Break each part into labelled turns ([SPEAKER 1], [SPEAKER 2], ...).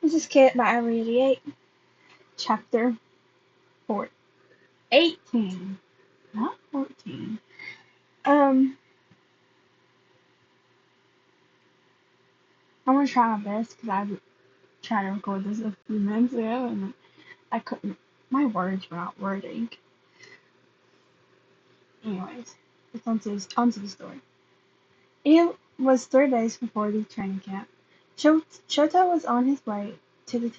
[SPEAKER 1] This is Kit by Avvi88, chapter 18, not 14. Um, I'm gonna try my best because I tried to record this a few minutes ago and I couldn't, my words were not wording. Anyways, it's onto the story. It was 3 days before the training camp. Shota was on his way to the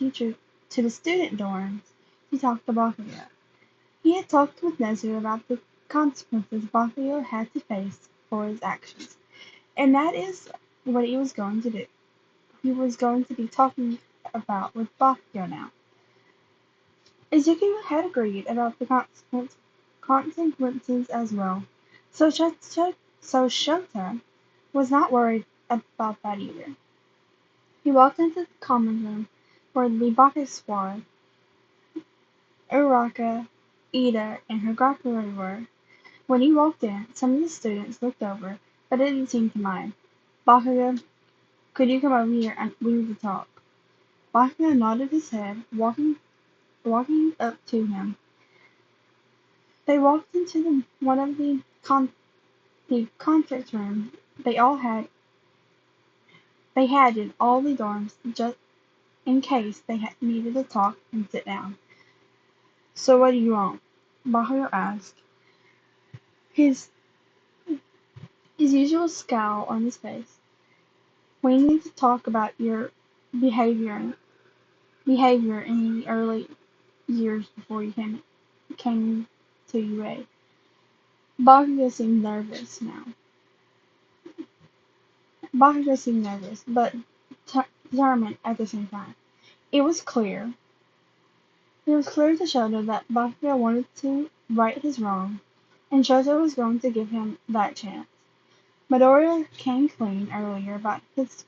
[SPEAKER 1] student dorms to talk to Bakugo. He had talked with Nezu about the consequences Bakugo had to face for his actions, and that is what he was going to do. He was going to be talking about with Bakugo now. Izuku had agreed about the consequences as well, so Shota was not worried about that either. He walked into the common room where the Baku squad, Uraka, Ida, and Hagakure were. When he walked in, some of the students looked over, but didn't seem to mind. "Bakugo, could you come over here and we need to talk?" Bakugo nodded his head, walking up to him. They walked into one of the conference rooms they had in all the dorms, just in case they needed to talk and sit down. "So what do you want?" Bakugo asked, his usual scowl on his face. "We need to talk about your behavior in the early years before you came to UA." Bakugo seemed nervous now. Bakugo seemed nervous, but determined at the same time. It was clear to Shota that Bakugo wanted to right his wrong, and Shota was going to give him that chance. Midoriya came clean earlier about his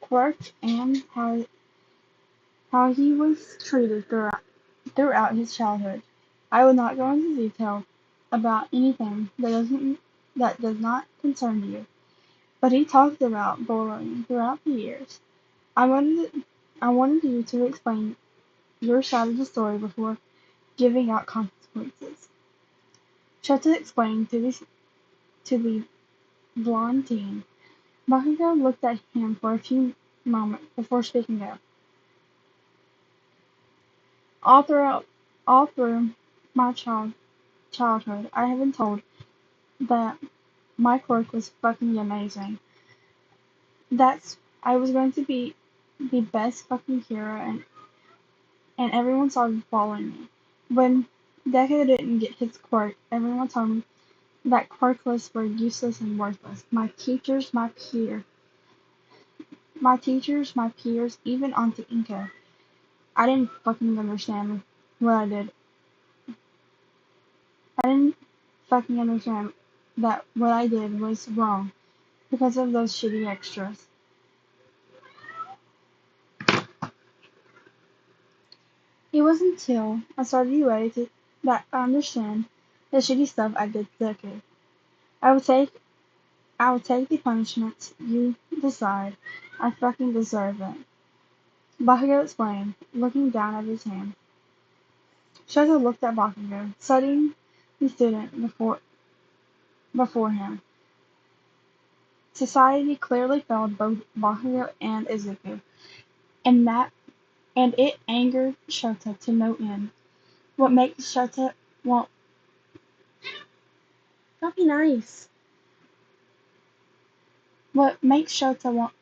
[SPEAKER 1] quirk and how he was treated throughout his childhood. I will not go into detail about anything that does not concern you, but he talked about bullying throughout the years. I wanted you to explain your side of the story before giving out consequences." Shota explained to the blonde teen. Bakugo looked at him for a few moments before speaking up. All through my childhood, I have been told that my quirk was fucking amazing. I was going to be the best fucking hero, and everyone started following me. When Deku didn't get his quirk, everyone told me that quirkless were useless and worthless. My peers, even Auntie Inko. I didn't fucking understand what I did. I didn't fucking understand that what I did was wrong because of those shitty extras. It wasn't until I started UA that I understand the shitty stuff I did to Deku. I would take the punishments you decide. I fucking deserve it." Bakugo explained, looking down at his hand. Shoto looked at Bakugo, studying the student before him. Society clearly failed both Bakugo and Izuku, and it angered Shota to no end. What makes Shota want Don't be nice. What makes Shota want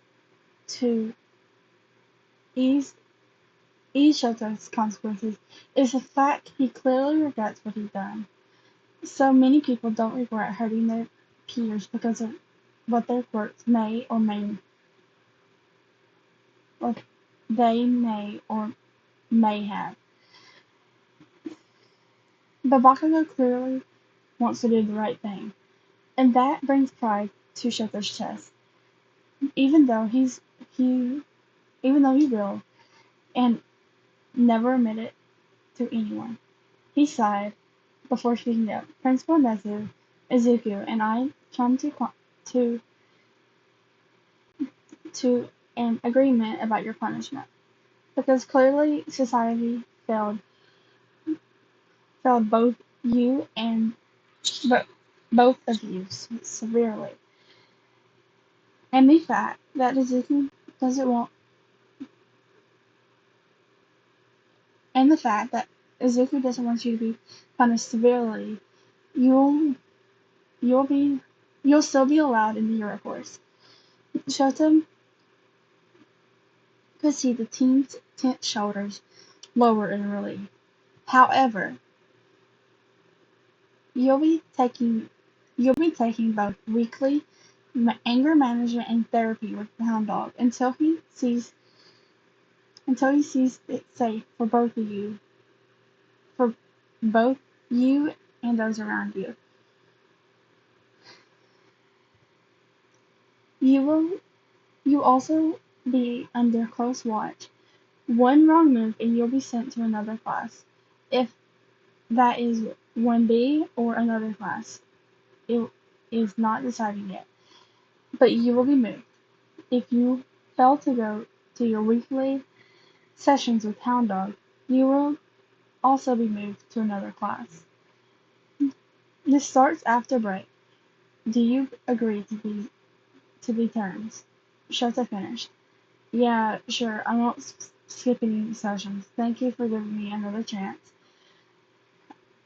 [SPEAKER 1] to ease Shota's consequences is the fact he clearly regrets what he's done. So many people don't regret hurting their peers because of what their quirks may or may have. But Bakugo clearly wants to do the right thing, and that brings pride to Shota's chest. Even though he will and never admit it to anyone. He sighed before speaking up. "Principal Nezu, Izuku, and I come to an agreement about your punishment." because clearly society failed you and bo- both of you severely. And the fact that doesn't want and the fact that Izuku doesn't want you to be punished severely, you'll you'll be you'll still be allowed in the Euro course. Shota could see the team's tense shoulders lower in relief. However, you'll be taking you'll be taking both weekly anger management and therapy with the Hound Dog until he sees it safe for both you and those around you. You also be under close watch. One wrong move and you'll be sent to another class. If that is 1B or another class, it is not decided yet. But you will be moved. If you fail to go to your weekly sessions with Hound Dog, you will also be moved to another class. This starts after break. Do you agree to the terms? Shota finished. Yeah, sure. I won't skip any sessions. Thank you for giving me another chance,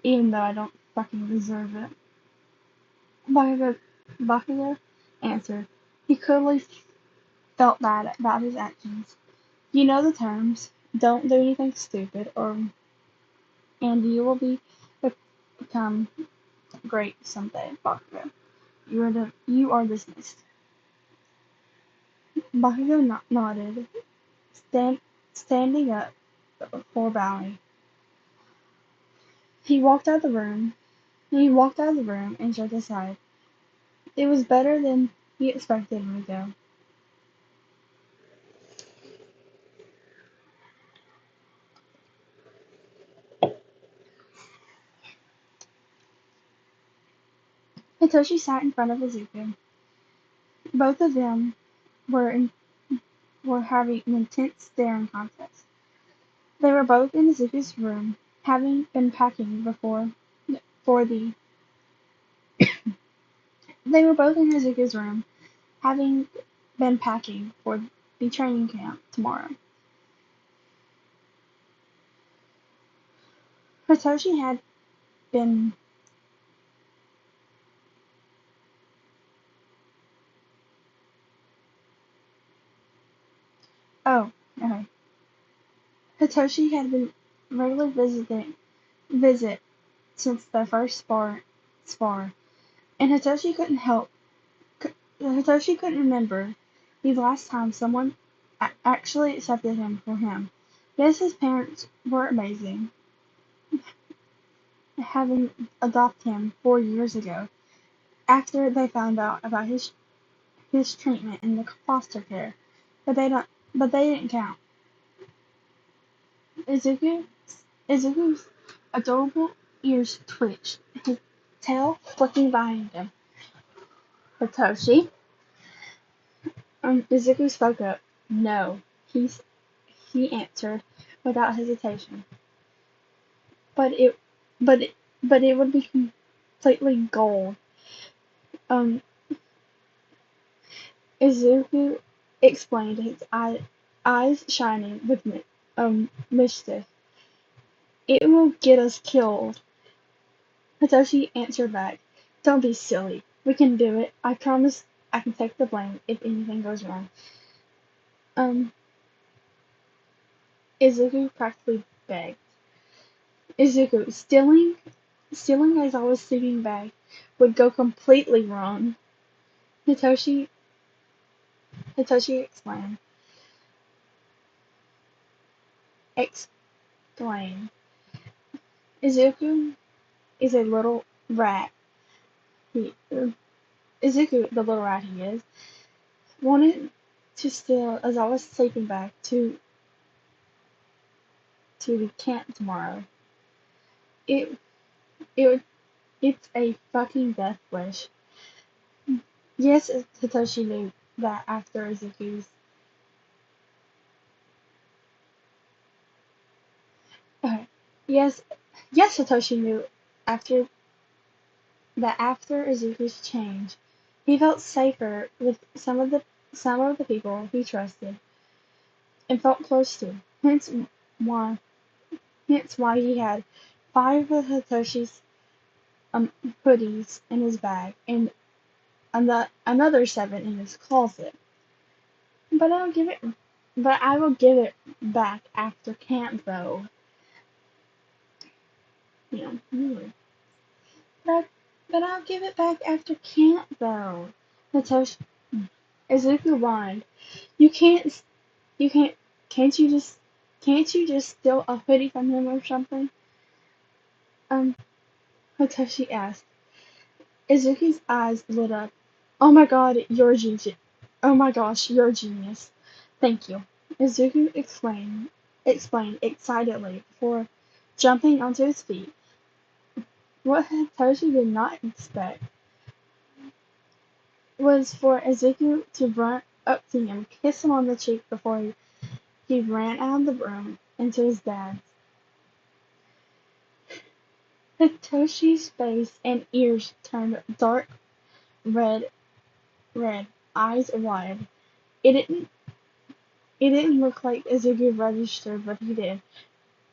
[SPEAKER 1] even though I don't fucking deserve it. Bakugo answered. He clearly felt bad about his actions. You know the terms. Don't do anything stupid, and you will become great someday, Bakugo. You are dismissed. Bakugo nodded, standing up before bowing. He walked out of the room. And shook his head. It was better than he expected, Rico. Hitoshi sat in front of Izuku. Both of them were in, were having an intense staring contest. They were both in Izuku's room, having been packing for the. They were both in Izuku's room, having been packing for the training camp tomorrow. Hitoshi had been. Oh, okay. Hitoshi had been regularly visit since their first spar, and Hitoshi couldn't remember the last time someone actually accepted him for him. Yes, his parents were amazing, having adopted him 4 years ago, after they found out about his treatment in the foster care, but they didn't count. Izuku Izuku's adorable ears twitched, his tail flicking behind him. Hitoshi. Izuku spoke up. No, he answered without hesitation. But it would be completely gold. Um, Izuku explained, his eyes shining with mischief. It will get us killed. Hitoshi answered back. Don't be silly. We can do it. I promise I can take the blame if anything goes wrong. Um, Izuku practically begged. Izuku, stealing as I was sleeping bag would go completely wrong. Hitoshi explained. Explain. Izuku is a little rat. He, Izuku, the little rat he is, wanted to steal as I was sleeping bag to the camp tomorrow. It it it's a fucking death wish. Yes, Hitoshi knew that after Izuku's Yes, yes, Satoshi knew after after Izuku's change, he felt safer with some of the people he trusted and felt close to. Why hence why he had five of Satoshi's um, hoodies in his bag and another seven in his closet. But I'll give it but I will give it back after camp though. You know, but I'll give it back after camp though. Satoshi Izuku whined. You can't You can't can't you just steal a hoodie from him or something? Um Hitoshi asked. Izuki's eyes lit up. Oh my god, you're a genius. Oh my gosh, you're a genius. Thank you. Izuku explained excitedly before jumping onto his feet. What Hitoshi did not expect was for Izuku to run up to him, kiss him on the cheek before he ran out of the room into his dad's. Hitoshi's face and ears turned dark red, eyes wide. It didn't look like Izuku registered, but he did.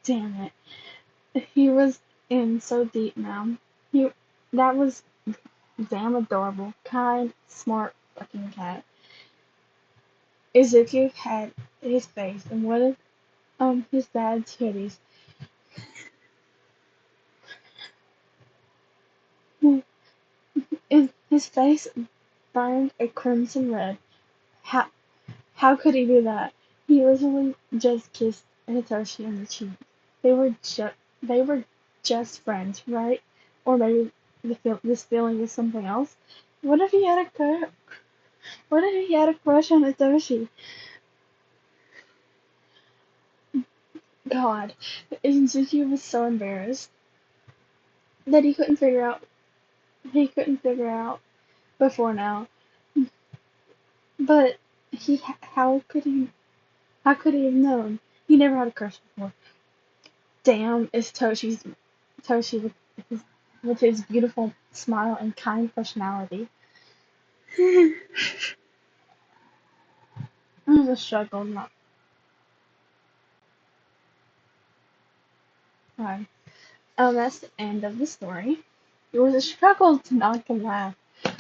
[SPEAKER 1] Damn it. He was in so deep now. He that was damn adorable. Kind, smart fucking cat. Izuku had his face in one of his dad's hoodies. His face burned a crimson red. How could he do that? He literally just kissed Hitoshi on the cheek. They were just friends, right? Or maybe this feeling is something else. What if he had a crush? What if he had a crush on Hitoshi? God, Izuki was so embarrassed that he couldn't figure out. He couldn't figure out before now. But how could he? How could he have known? He never had a crush before. Damn, it's Toshi with his beautiful smile and kind personality. It was a struggle, not fun. That's the end of the story. It was a struggle to not to laugh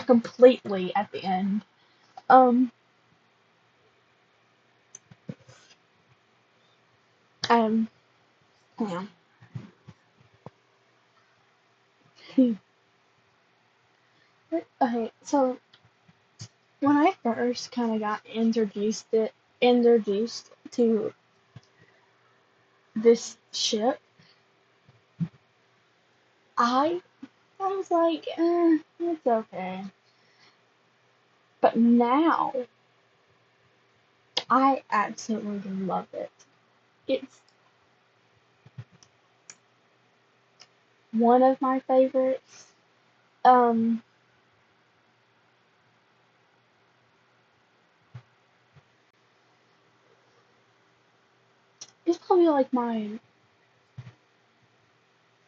[SPEAKER 1] completely at the end. Um, um, yeah. Okay, so when I first kind of got introduced to this ship, I I was like, it's okay. But now I absolutely love it. It's one of my favorites. Um, it's probably like my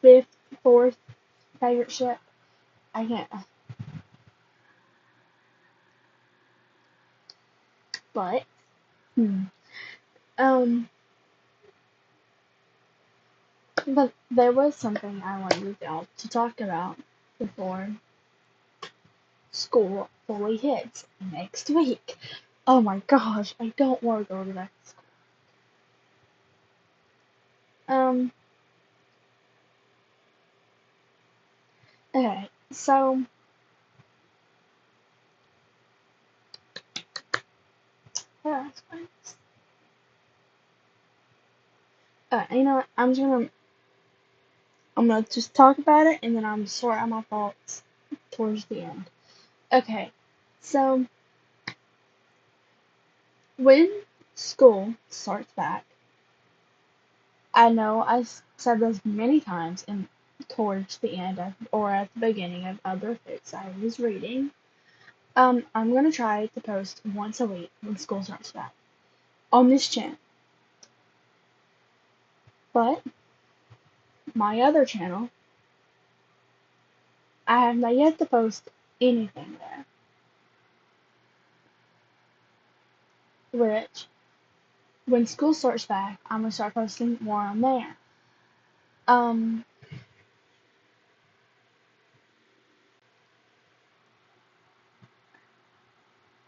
[SPEAKER 1] fifth, fourth favorite ship. I can't, but hmm. Um, but there was something I wanted y'all to talk about before school fully hits next week. Oh my gosh, I don't want to go to that school. Um, okay, so yeah, that's fine. You know what? I'm gonna just talk about it and then I'm sort out my thoughts towards the end. Okay, so when school starts back, I know said this many times in towards the end of, or at the beginning of other fics I was reading. I'm gonna try to post once a week when school starts back on this channel. But my other channel, I have not yet to post anything there. Which, when school starts back, I'm gonna start posting more on there. Um,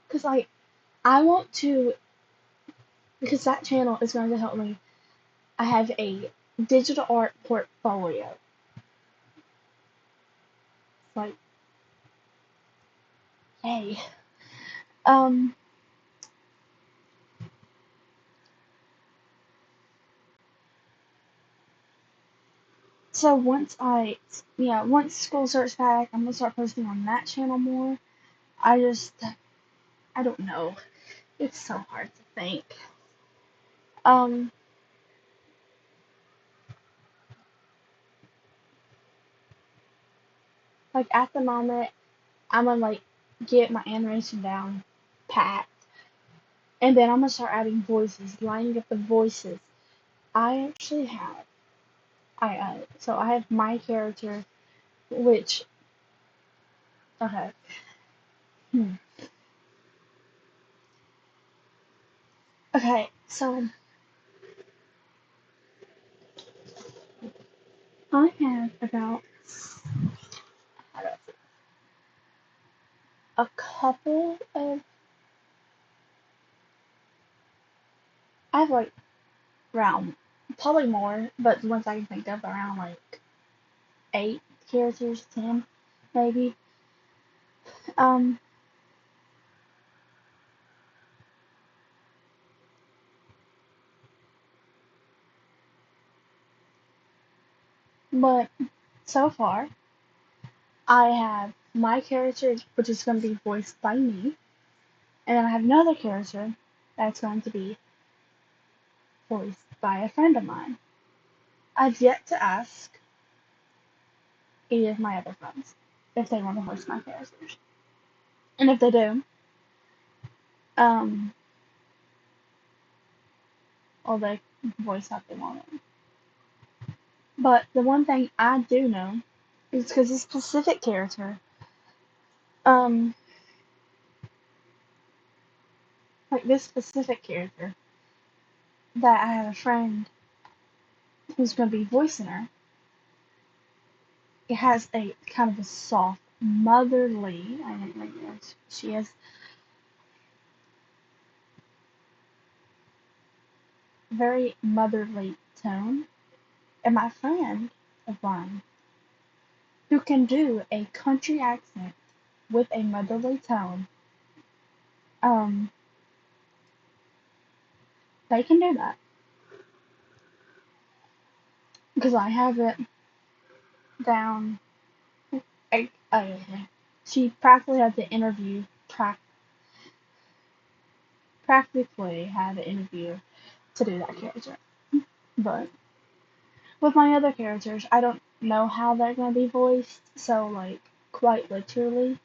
[SPEAKER 1] cause like I want to, because that channel is going to help me. I have a digital art portfolio. It's like, yay. Um, so once school starts back, I'm gonna start posting on that channel more. I just, I don't know. It's so hard to think. Um, like at the moment, I'm gonna like get my animation down pat, and then I'm gonna start adding voices, lining up the voices. I actually have, so I have my character, which, okay, hmm. Okay, so I have about, how do I say, a couple of, I have like around, probably more, but the ones I can think of around like 8 characters, 10 maybe. Um, but so far, I have my character, which is going to be voiced by me, and then I have another character that's going to be voiced by a friend of mine. I've yet to ask any of my other friends if they want to voice my characters. And if they do, um, or they voice how they want it. But the one thing I do know is because this specific character, um, like this specific character, that I have a friend who's going to be voicing her, it has a kind of a soft, motherly, I don't think she has very motherly tone. And my friend of mine, who can do a country accent with a motherly tone, um, they can do that. Because I have it down. She practically had to interview, practically had to interview to do that character. But with my other characters, I don't know how they're going to be voiced, so, like, quite literally,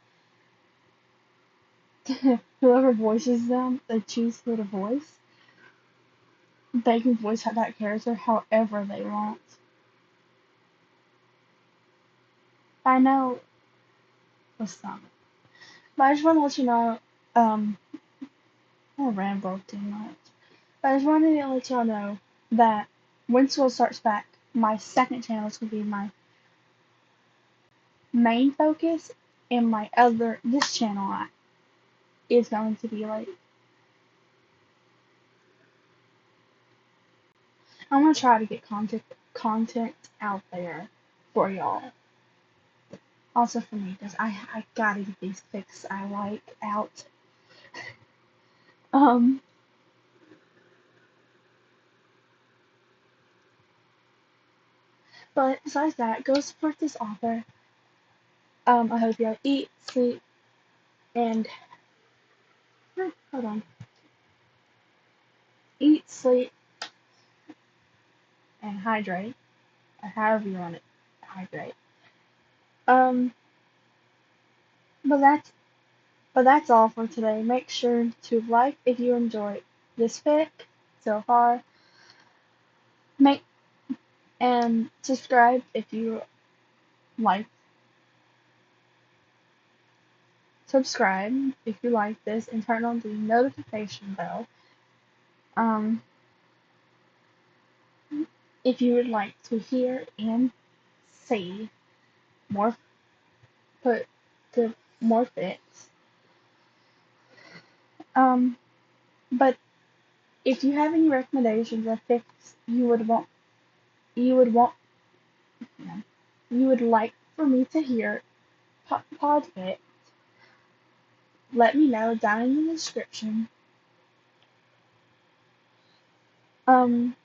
[SPEAKER 1] whoever voices them, they choose who to voice. They can voice that character however they want. I know with some. But I just want to let you know, I ramble too much. But I just wanted to let y'all know that when school starts back, my second channel is going to be my main focus, and this channel is going to be like, I'm going to try to get content out there for y'all. Also for me, because I gotta get these fics I like out. Um, but besides that, go support this author. I hope y'all eat, sleep, and hold on. Eat, sleep, and hydrate, or however you want it, hydrate. Um, but that's all for today. Make sure to like if you enjoyed this fic so far. Make And like subscribe if you like this, and turn on the notification bell. Um, if you would like to hear and see more put to more fits. But if you have any recommendations of fix you would want you, know, you would like for me to hear podfics, let me know down in the description. Um,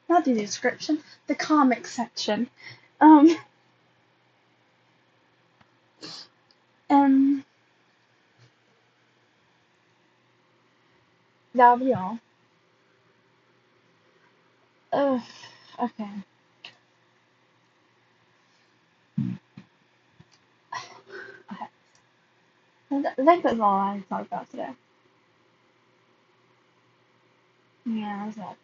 [SPEAKER 1] not the description, the comic section. Um, and that'll be all. Ugh, okay. Okay. I think that's all I talked about today. Yeah, that's all.